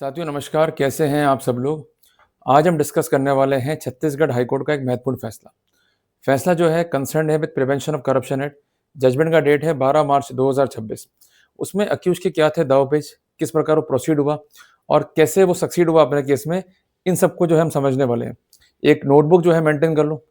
साथियों नमस्कार, कैसे हैं आप सब लोग। आज हम डिस्कस करने वाले हैं छत्तीसगढ़ हाई कोर्ट का एक महत्वपूर्ण फैसला। फैसला जो है कंसर्न है with prevention of corruption act. Judgment का डेट है 12 मार्च 2026। उसमें अक्यूज के क्या थे दावपेच, किस प्रकार वो प्रोसीड हुआ और कैसे वो सक्सीड हुआ अपने केस में, इन सबको जो है हम समझने वाले हैं। एक नोटबुक जो है मेंटेन कर लो,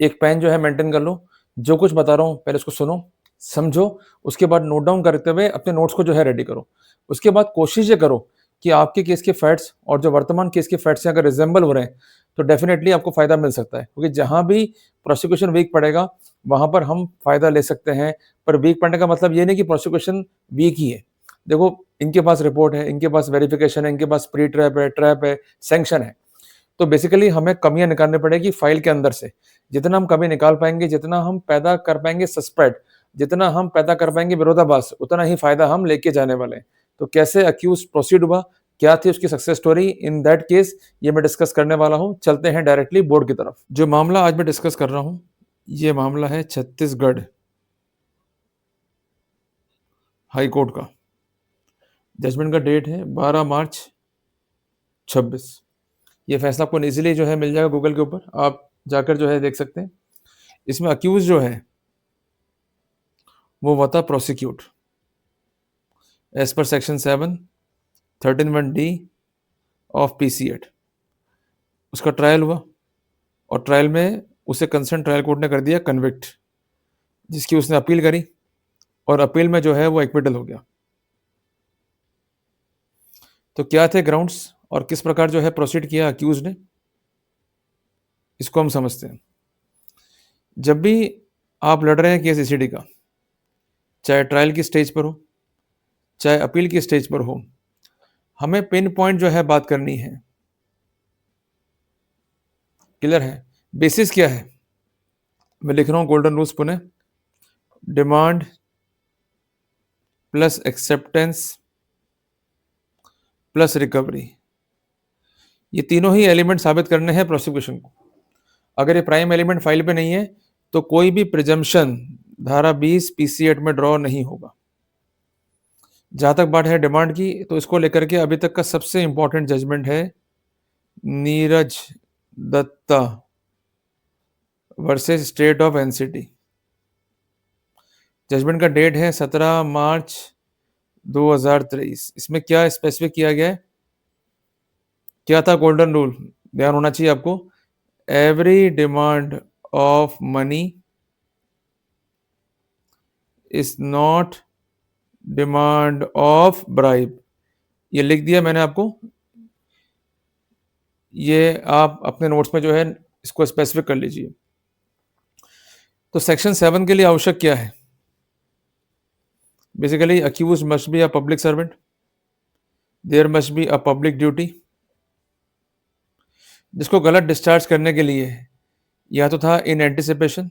एक पेन जो है मेंटेन कर लो। जो कुछ बता रहा हूँ पहले उसको सुनो, समझो, उसके बाद नोट डाउन करते हुए अपने नोट्स को जो है रेडी करो। उसके बाद कोशिश ये करो कि आपके केस के फैक्ट्स और जो वर्तमान केस के फैक्ट्स हैं अगर रिजेंबल हो रहे हैं तो डेफिनेटली आपको फायदा मिल सकता है, क्योंकि जहां भी प्रोसिक्यूशन वीक पड़ेगा वहां पर हम फायदा ले सकते हैं। पर वीक पड़ने का मतलब ये नहीं कि प्रोसिक्यूशन वीक ही है। देखो, इनके पास रिपोर्ट है, इनके पास वेरिफिकेशन है, इनके पास प्री ट्रैप है, सैंक्शन है। तो बेसिकली हमें कमियां निकालनी पड़ेगी फाइल के अंदर से। जितना हम कमी निकाल पाएंगे, जितना हम पैदा कर पाएंगे सस्पेक्ट, जितना हम पैदा कर पाएंगे विरोधाभास, उतना ही फायदा हम लेके जाने वाले हैं। तो कैसे अक्यूज प्रोसीड हुआ, क्या थी उसकी success story in that case, ये मैं डिस्कस करने वाला हूं। चलते हैं डायरेक्टली बोर्ड की तरफ। जो मामला आज मैं डिस्कस कर रहा हूं, ये मामला है छत्तीसगढ़ हाई कोर्ट का। जजमेंट का डेट है 12 मार्च 26। ये फैसला आपको इजीली जो है मिल जाएगा गूगल के ऊपर, आप जाकर जो है देख सकते हैं। इसमें अक्यूज जो है वो था prosecute as per section 7 13(1)(d) of PC act. उसका ट्रायल हुआ और ट्रायल में उसे कंसर्न ट्रायल कोर्ट ने कर दिया कन्विक्ट, जिसकी उसने अपील करी और अपील में जो है वो एक्विटल हो गया। तो क्या थे ग्राउंड्स और किस प्रकार जो है प्रोसीड किया अक्यूज ने, इसको हम समझते हैं। जब भी आप लड़ रहे हैं केस ईसीडी का, चाहे ट्रायल की स्टेज पर हो चाहे अपील की स्टेज पर हो, हमें पिन पॉइंट जो है बात करनी है। क्लियर है? बेसिस क्या है, मैं लिख रहा हूं गोल्डन रूल्स पुनः। Demand plus acceptance plus recovery, ये तीनों ही एलिमेंट साबित करने हैं प्रोसिक्यूशन को। अगर ये प्राइम एलिमेंट फाइल पे नहीं है तो कोई भी प्रिजम्पशन धारा 20 पीसी एक्ट में ड्रॉ नहीं होगा। जहां तक बात है डिमांड की, तो इसको लेकर के अभी तक का सबसे इंपॉर्टेंट जजमेंट है Neeraj Dutta versus state of NCT. Judgment का डेट है 17 मार्च 2023। इसमें क्या स्पेसिफिक किया गया है, क्या था गोल्डन रूल, ध्यान होना चाहिए आपको। Every demand of money is not demand of bribe. ये लिख दिया मैंने आपको, ये आप अपने नोट्स में जो है इसको स्पेसिफिक कर लीजिए। तो सेक्शन 7 के लिए आवश्यक क्या है, basically accused must be a public servant, there must be a public duty. जिसको गलत डिस्चार्ज करने के लिए या तो था इन एंटिसिपेशन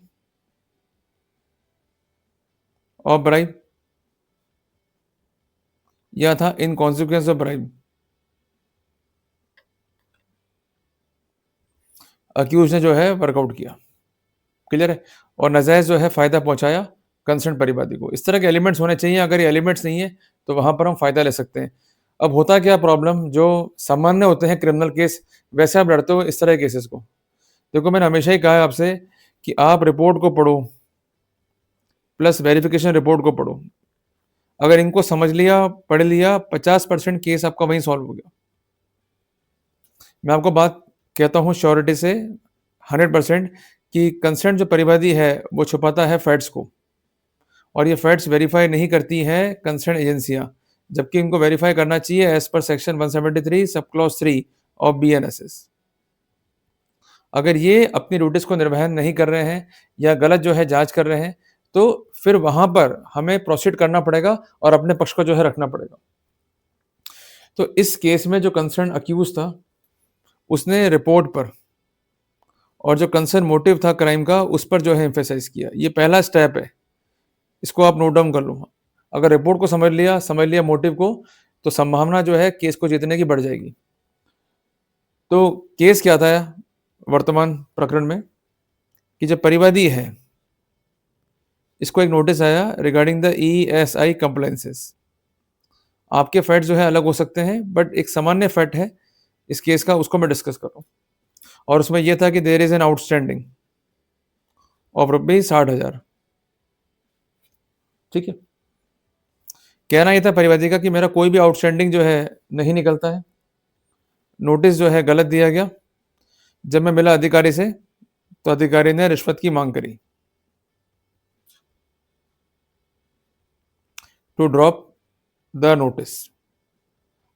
ऑफ ब्राइब या था in consequence of bribe. Accused ने जो है वर्कआउट किया, क्लियर है, और नजायज जो है फायदा पहुंचाया कंसर्न परिवादी को। इस तरह के एलिमेंट्स होने चाहिए। अगर ये एलिमेंट्स नहीं है तो वहां पर हम फायदा ले सकते हैं। अब होता क्या प्रॉब्लम, जो सामान्य होते हैं क्रिमिनल केस, वैसे आप लड़ते हो इस तरह के केसेस को। देखो, मैंने हमेशा ही कहा है आपसे कि आप रिपोर्ट को पढ़ो प्लस वेरिफिकेशन रिपोर्ट को पढ़ो। अगर इनको समझ लिया, पढ़ लिया, 50% केस आपका वहीं सॉल्व हो गया। मैं आपको बात कहता हूं श्योरिटी से 100% कि कंसर्न जो परिवादी है वो छुपाता है फैक्ट्स को, और ये फैक्ट्स वेरीफाई नहीं करती हैं कंसर्न एजेंसियां, जबकि इनको वेरीफाई करना चाहिए as per section 173 sub clause 3 of BNSS. अगर ये अपनी ड्यूटीज को निर्वहन नहीं कर रहे हैं या गलत जो है जांच कर रहे हैं, तो फिर वहां पर हमें प्रोसीड करना पड़ेगा और अपने पक्ष को जो है रखना पड़ेगा। तो इस केस में जो कंसर्न अक्यूज था उसने रिपोर्ट पर और जो कंसर्न मोटिव था क्राइम का उस पर जो है एम्फेसाइज किया। ये पहला स्टेप है, इसको आप नोट डाउन कर लो। अगर रिपोर्ट को समझ लिया मोटिव को, तो संभावना जो है केस को जीतने की बढ़ जाएगी। तो केस क्या था वर्तमान प्रकरण में, कि जब परिवादी है इसको एक नोटिस आया रिगार्डिंग द ईएसआई कंप्लायंसेस। आपके फैक्ट जो है अलग हो सकते हैं, बट एक सामान्य फैक्ट है इस केस का, उसको मैं डिस्कस कर रहा हूँ। और उसमें यह था कि there is an outstanding of rupees 60,000। ठीक है, कहना यह था परिवादी का कि मेरा कोई भी आउटस्टैंडिंग जो है नहीं निकलता है, नोटिस जो है गलत दिया गया। जब मैं मिला अधिकारी से तो अधिकारी ने रिश्वत की मांग करी टू ड्रॉप द नोटिस।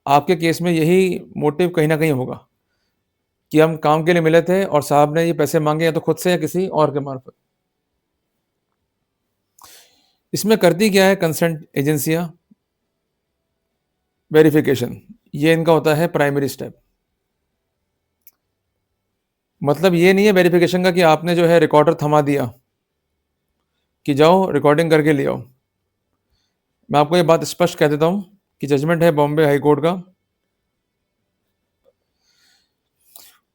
आपके केस में यही मोटिव कहीं ना कहीं होगा कि हम काम के लिए मिले थे और साहब ने ये पैसे मांगे या तो खुद से या किसी और के मार्फत। इसमें करती क्या है कंसर्न एजेंसियां? वेरिफिकेशन, ये इनका होता है प्राइमरी स्टेप। मतलब ये नहीं है वेरिफिकेशन का कि आपने जो है रिकॉर्डर थमा दिया कि जाओ रिकॉर्डिंग करके ले आओ। मैं आपको ये बात स्पष्ट कह देता हूं कि जजमेंट है बॉम्बे हाई कोर्ट का,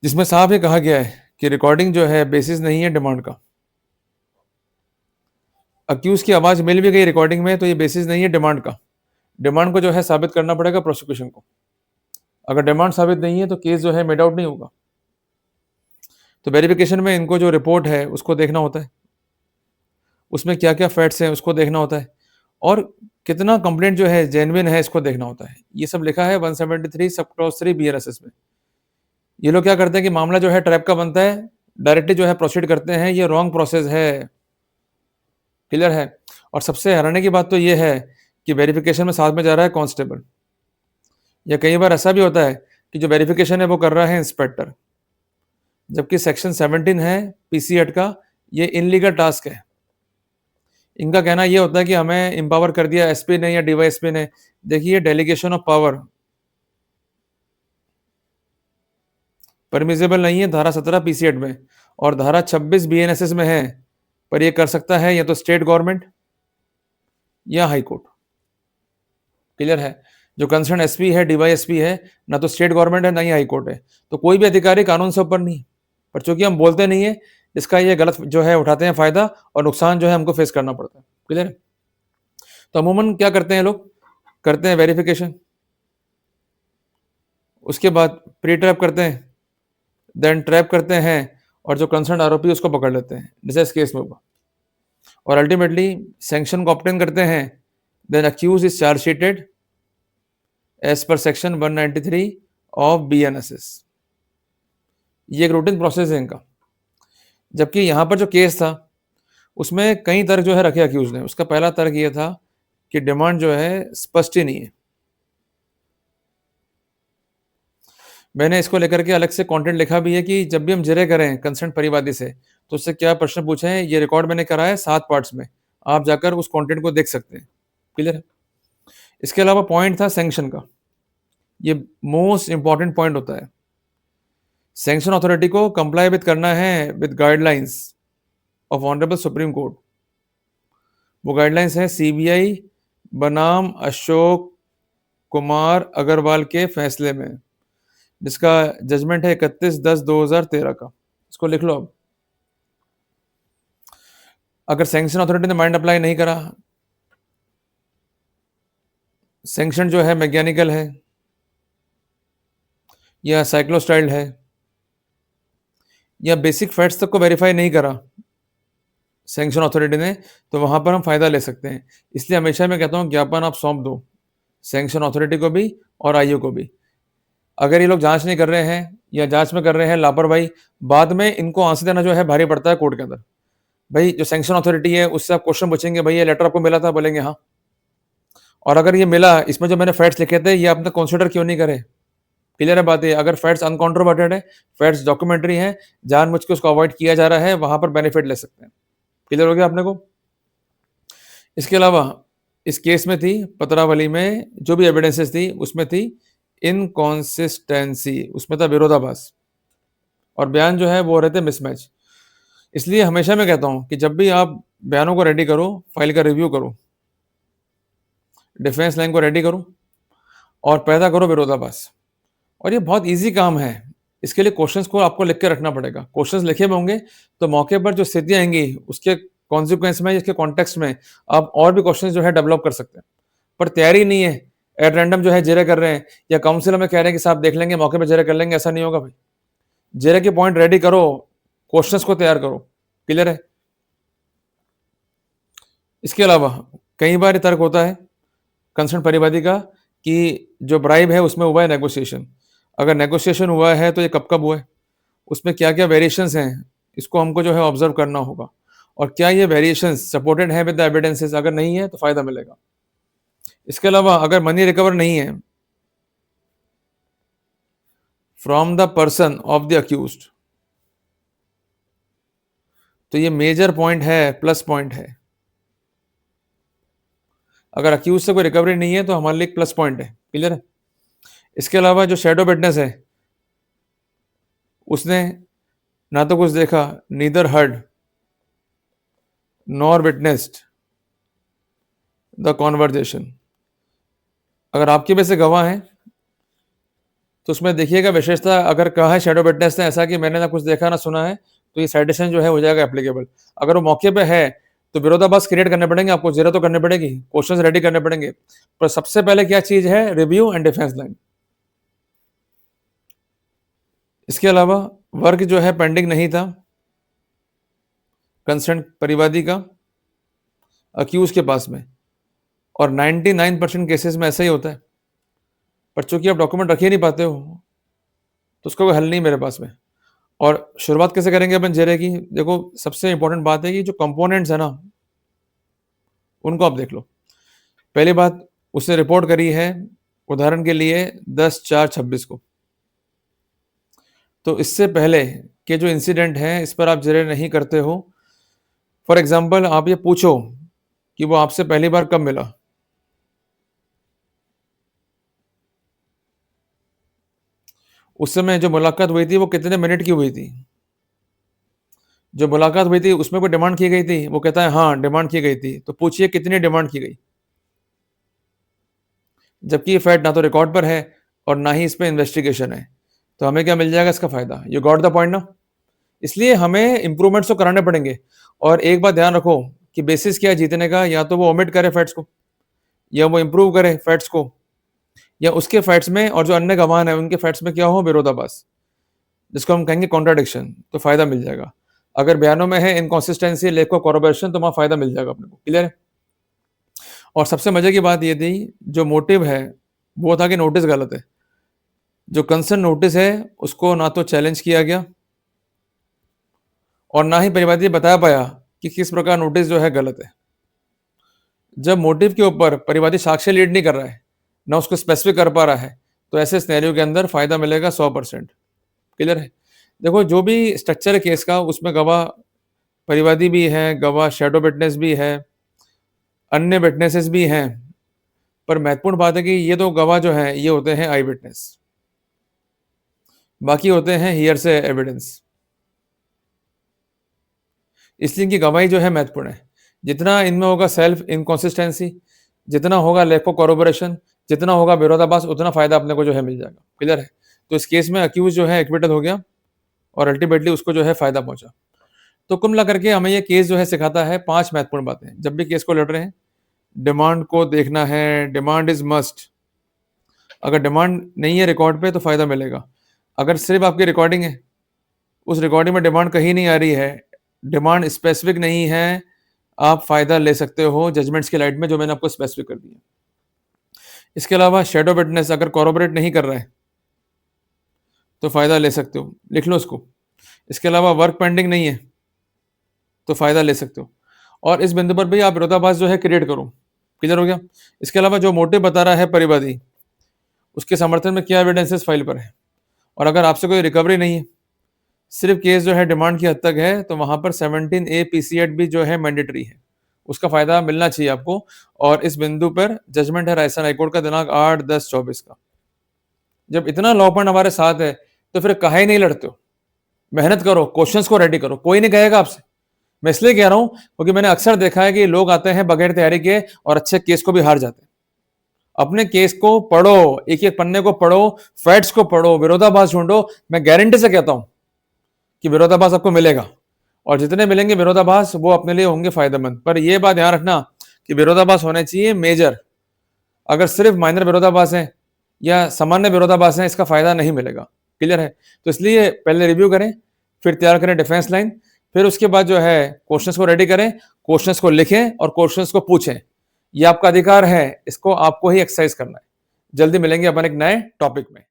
जिसमें साफ ये कहा गया है कि रिकॉर्डिंग जो है बेसिस नहीं है डिमांड का। अक्यूज की आवाज मिल भी गई रिकॉर्डिंग में तो ये बेसिस नहीं है डिमांड का। डिमांड को जो है साबित करना पड़ेगा प्रोसिक्यूशन को। अगर डिमांड साबित नहीं है तो केस जो है मेड आउट नहीं होगा। तो वेरिफिकेशन में इनको जो रिपोर्ट है उसको देखना होता है, उसमें क्या क्या फैक्ट्स हैं उसको देखना होता है, और कितना कंप्लेंट जो है जेन्युइन है इसको देखना होता है। ये सब लिखा है 173 सब क्लॉज 3 BNSS में। ये लोग क्या करते हैं कि मामला जो है ट्रैप का बनता है, डायरेक्टली जो है प्रोसीड करते हैं, ये रॉन्ग प्रोसेस है। क्लियर है? और सबसे हैरानी की बात तो ये है कि वेरिफिकेशन में साथ में जा रहा है कांस्टेबल, या कई बार ऐसा भी होता है कि जो वेरिफिकेशन है वो कर रहा है इंस्पेक्टर, जबकि सेक्शन 17 है पीसी एक्ट का, ये इनलीगल टास्क है। इनका कहना यह होता है कि हमें एम्पावर कर दिया एसपी ने या डीवाईएसपी ने। देखिए, डेलीगेशन ऑफ पावर परमिजेबल नहीं है धारा 17 पीसी एक्ट में, और धारा 26 बीएनएसएस में है। पर ये कर सकता है या तो स्टेट गवर्नमेंट या हाई कोर्ट। क्लियर है? जो कंसर्न एसपी है डीवाईएसपी है, ना तो स्टेट गवर्नमेंट है ना ही हाई कोर्ट है। तो कोई भी अधिकारी कानून से ऊपर नहीं है, पर चूंकि हम बोलते नहीं है, इसका ये गलत जो है उठाते हैं फायदा, और नुकसान जो है हमको फेस करना पड़ता है। क्लियर है? तो अमूमन क्या करते हैं लोग, करते हैं वेरिफिकेशन, उसके बाद प्री ट्रैप करते हैं, देन ट्रैप करते हैं, और जो कंसर्न आरोपी उसको पकड़ लेते हैं, जैसे इस केस में हुआ, और अल्टीमेटली सैंक्शन को ऑब्टेन करते हैं। Then accused is charge sheeted as per section 193 of BNSS. ये एक रूटीन प्रोसेस है इनका। जबकि यहां पर जो केस था उसमें कई तर्क जो है रखे अक्यूज ने। उसका पहला तर्क ये था कि डिमांड जो है स्पष्ट ही नहीं है। मैंने इसको लेकर के अलग से कंटेंट लिखा भी है कि जब भी हम जिरे करें कंसर्न परिवादी से तो उससे क्या प्रश्न पूछे, ये रिकॉर्ड मैंने करा है 7 पार्ट्स में, आप जाकर उस कंटेंट को देख सकते हैं। क्लियर है? इसके अलावा पॉइंट था सैंक्शन का, ये मोस्ट इंपॉर्टेंट पॉइंट होता है। सैंक्शन अथॉरिटी को कंप्लाई विद करना है with guidelines of honourable supreme court. वो गाइडलाइंस है सीबीआई बनाम अशोक कुमार अग्रवाल के फैसले में, जिसका जजमेंट है 31/10/2013 का। इसको लिख लो। अब अगर सैंक्शन अथॉरिटी ने माइंड अप्लाई नहीं करा, सैंक्शन जो है मैकेनिकल है या साइक्लोस्टाइल्ड है, या बेसिक फैक्ट्स तक को वेरीफाई नहीं करा सैंक्शन अथॉरिटी ने, तो वहां पर हम फायदा ले सकते हैं। इसलिए हमेशा मैं कहता हूं ज्ञापन आप सौंप दो सैंक्शन अथॉरिटी को भी और आईओ को भी। अगर ये लोग जांच नहीं कर रहे हैं या जांच में कर रहे हैं लापरवाही, बाद में इनको आंसू देना जो है भारी पड़ता है कोर्ट के अंदर। भाई जो सैंक्शन अथॉरिटी है उससे आप क्वेश्चन पूछेंगे, भाई ये लेटर आपको मिला था, बोलेंगे हाँ, और अगर ये मिला, इसमें जो मैंने फैक्ट्स लिखे थे ये आपने कंसीडर क्यों नहीं करे। क्लियर है बात? है अगर फैक्ट्स अनकॉन्ट्रोवर्टेड है, फैक्ट्स डॉक्यूमेंट्री है, जानबूझ के उसको अवॉइड किया जा रहा है, वहां पर बेनिफिट ले सकते हैं। क्लियर हो गया आपने को? इसके अलावा इस केस में थी पत्रावली में जो भी एविडेंसेस थी उसमें थी इनकॉन्सिस्टेंसी, उसमें था विरोधाभास, और बयान जो है वो हो रहे थे मिसमैच। इसलिए हमेशा मैं कहता हूं कि जब भी आप बयानों को रेडी करो, फाइल का रिव्यू करो, डिफेंस लाइन को रेडी करो और पैदा करो विरोधाभास। और ये बहुत इजी काम है। इसके लिए क्वेश्चंस को आपको लिख के रखना पड़ेगा। क्वेश्चंस लिखे हुए होंगे तो मौके पर जो स्थितियां आएंगी उसके कॉन्सिक्वेंस में, इसके कॉन्टेक्स्ट में आप और भी क्वेश्चंस जो है डेवलप कर सकते हैं। पर तैयारी नहीं है, एट रैंडम जो है जेरे कर रहे हैं, या काउंसिल हमें कह रहे हैं कि साहब देख लेंगे, मौके पे जेरे कर लेंगे, ऐसा नहीं होगा भाई। जेरे के पॉइंट रेडी करो, क्वेश्चंस को तैयार करो। क्लियर है? इसके अलावा कई बार तर्क होता है कंसर्न परिवादी का कि जो ब्राइब है उसमें हुआ है नेगोशिएशन। अगर नेगोशिएशन हुआ है तो ये कब कब हुआ है, उसमें क्या क्या वेरिएशंस हैं, इसको हमको जो है ऑब्जर्व करना होगा। और क्या ये वेरिएशंस सपोर्टेड है विद द एविडेंसेस, अगर नहीं है तो फायदा मिलेगा। इसके अलावा अगर मनी रिकवर नहीं है from the person of the accused, तो ये मेजर पॉइंट है, प्लस पॉइंट है। अगर अक्यूज से कोई रिकवरी नहीं है तो हमारे लिए एक प्लस पॉइंट है। क्लियर है? इसके अलावा जो शैडो विटनेस है, उसने ना तो कुछ देखा, neither heard nor witnessed the conversation. अगर आपके में से गवाह हैं तो उसमें देखिएगा विशेषता, अगर कहा है शैडो विटनेस ने ऐसा कि मैंने ना कुछ देखा ना सुना है, तो ये साइटेशन जो है हो जाएगा एप्लीकेबल। अगर वो मौके पे है तो विरोधाभास क्रिएट करने पड़ेंगे, आपको जीरो तो करने पड़ेगी, क्वेश्चंस रेडी करने पड़ेंगे। पर सबसे पहले क्या चीज है, रिव्यू एंड डिफेंस लाइन। इसके अलावा वर्क जो है पेंडिंग नहीं था कंसर्न परिवादी का अक्यूज के पास में, और 99% केसेस में ऐसा ही होता है। पर चूंकि आप डॉक्यूमेंट रख ही नहीं पाते हो तो उसका कोई हल नहीं मेरे पास में। और शुरुआत कैसे करेंगे अपन जेरे की? देखो, सबसे इंपॉर्टेंट बात है कि जो कंपोनेंट्स है ना, उनको आप देख लो। पहली बात, उसने रिपोर्ट करी है उदाहरण के लिए 10/4/26 को, तो इससे पहले के जो इंसिडेंट हैं इस पर आप जेरे नहीं करते हो। फॉर एग्जाम्पल, आप ये पूछो कि वो आपसे पहली बार कब मिला, उस समय जो मुलाकात हुई थी वो कितने मिनट की हुई थी। जो मुलाकात हुई थी उसमें कोई डिमांड की गई थी? वो कहता है हाँ डिमांड की गई थी। तो पूछिए कितनी डिमांड की गई, जबकि ये फैक्ट ना तो रिकॉर्ड पर है और ना ही इस पर इन्वेस्टिगेशन है। तो हमें क्या मिल जाएगा इसका फायदा? यू गॉट द पॉइंट ना? इसलिए हमें इंप्रूवमेंट्स तो कराने पड़ेंगे। और एक बात ध्यान रखो कि बेसिस क्या है जीतने का, या तो वो ओमिट करे फैक्ट्स को, या वो इंप्रूव करे फैक्ट्स को, या उसके फैक्ट्स में और जो अन्य गवाह है उनके फैक्ट्स में क्या हो, विरोधाभास, जिसको हम कहेंगे कॉन्ट्राडिक्शन, तो फायदा मिल जाएगा। अगर बयानों में है इनकॉन्सिस्टेंसी, लेक ऑफ कॉरोबोरेशन, तो वहां फायदा मिल जाएगा अपने को। क्लियर है? और सबसे मजे की बात ये थी, जो मोटिव है वो था कि नोटिस गलत है। जो कंसर्न नोटिस है उसको ना तो चैलेंज किया गया और ना ही परिवादी बता पाया कि किस प्रकार नोटिस जो है गलत है। जब मोटिव के ऊपर परिवादी साक्ष्य लीड नहीं कर रहा है, ना उसको स्पेसिफिक कर पा रहा है, तो ऐसे सिनेरियो के अंदर फायदा मिलेगा 100%। क्लियर है? देखो, जो भी स्ट्रक्चर है केस का, उसमें गवाह परिवादी भी है, गवाह शैडो विटनेस भी है, अन्य विटनेसेस भी हैं। पर महत्वपूर्ण बात है कि ये तो गवाह जो है ये होते हैं आई विटनेस, बाकी होते हैं हियर से एविडेंस। इसलिए इनकी गवाही जो है महत्वपूर्ण है। जितना इनमें होगा सेल्फ इनकॉन्सिस्टेंसी, जितना होगा लैक ऑफ कॉरोबोरेशन, जितना होगा विरोधाभास, उतना फायदा अपने को जो है मिल जाएगा। क्लियर है? तो इस केस में अक्यूज जो है एक्विटेड हो गया और अल्टीमेटली उसको जो है फायदा पहुंचा। तो कुल मिला करके हमें ये केस जो है सिखाता है 5 महत्वपूर्ण बातें। जब भी केस को लड़ रहे हैं, डिमांड को देखना है, डिमांड इज मस्ट। अगर डिमांड नहीं है रिकॉर्ड पे तो फायदा मिलेगा। अगर सिर्फ आपकी रिकॉर्डिंग है, उस रिकॉर्डिंग में डिमांड कहीं नहीं आ रही है, डिमांड स्पेसिफिक नहीं है, आप फायदा ले सकते हो जजमेंट्स की लाइट में, जो मैंने आपको स्पेसिफिक कर दिया। इसके अलावा शेडो विटनेस अगर कॉरोबोरेट नहीं कर रहा है तो फायदा ले सकते हो, लिख लो उसको। इसके अलावा वर्क पेंडिंग नहीं है तो फायदा ले सकते हो, और इस बिंदु पर भी आप विरोधाभास जो है क्रिएट करो। क्लियर हो गया? इसके अलावा जो मोटिव बता रहा है परिवादी, उसके समर्थन में क्या एविडेंसेस फाइल पर है, और अगर आपसे कोई रिकवरी नहीं है, सिर्फ केस जो है डिमांड की हद तक है, तो वहां पर 17A PCAT भी जो है मैंडेटरी है, उसका फायदा मिलना चाहिए आपको। और इस बिंदु पर जजमेंट है राजस्थान हाईकोर्ट का दिनांक 8/10/24 का। जब इतना लॉ पॉइंट हमारे साथ है तो फिर काहे नहीं लड़ते हो? मेहनत करो, क्वेश्चंस को रेडी करो, कोई नहीं कहेगा आपसे। मैं इसलिए कह रहा हूं क्योंकि मैंने अक्सर देखा है कि लोग आते हैं बगैर तैयारी के और अच्छे केस को भी हार जाते हैं। अपने केस को पढ़ो, एक एक पन्ने को पढ़ो, फैक्ट्स को पढ़ो, विरोधाभास ढूंढो। मैं गारंटी से कहता हूं कि विरोधाभास आपको मिलेगा, और जितने मिलेंगे विरोधाभास वो अपने लिए होंगे फायदेमंद। पर यह बात ध्यान रखना कि विरोधाभास होने चाहिए मेजर। अगर सिर्फ माइनर विरोधाभास हैं या सामान्य विरोधाभास हैं, इसका फायदा नहीं मिलेगा। क्लियर है? तो इसलिए पहले रिव्यू करें, फिर तैयार करें डिफेंस लाइन, फिर उसके बाद जो है क्वेश्चंस को रेडी करें, क्वेश्चंस को लिखें और क्वेश्चंस को पूछें। ये आपका अधिकार है, इसको आपको ही एक्सरसाइज करना है। जल्दी मिलेंगे अपन एक नए टॉपिक में।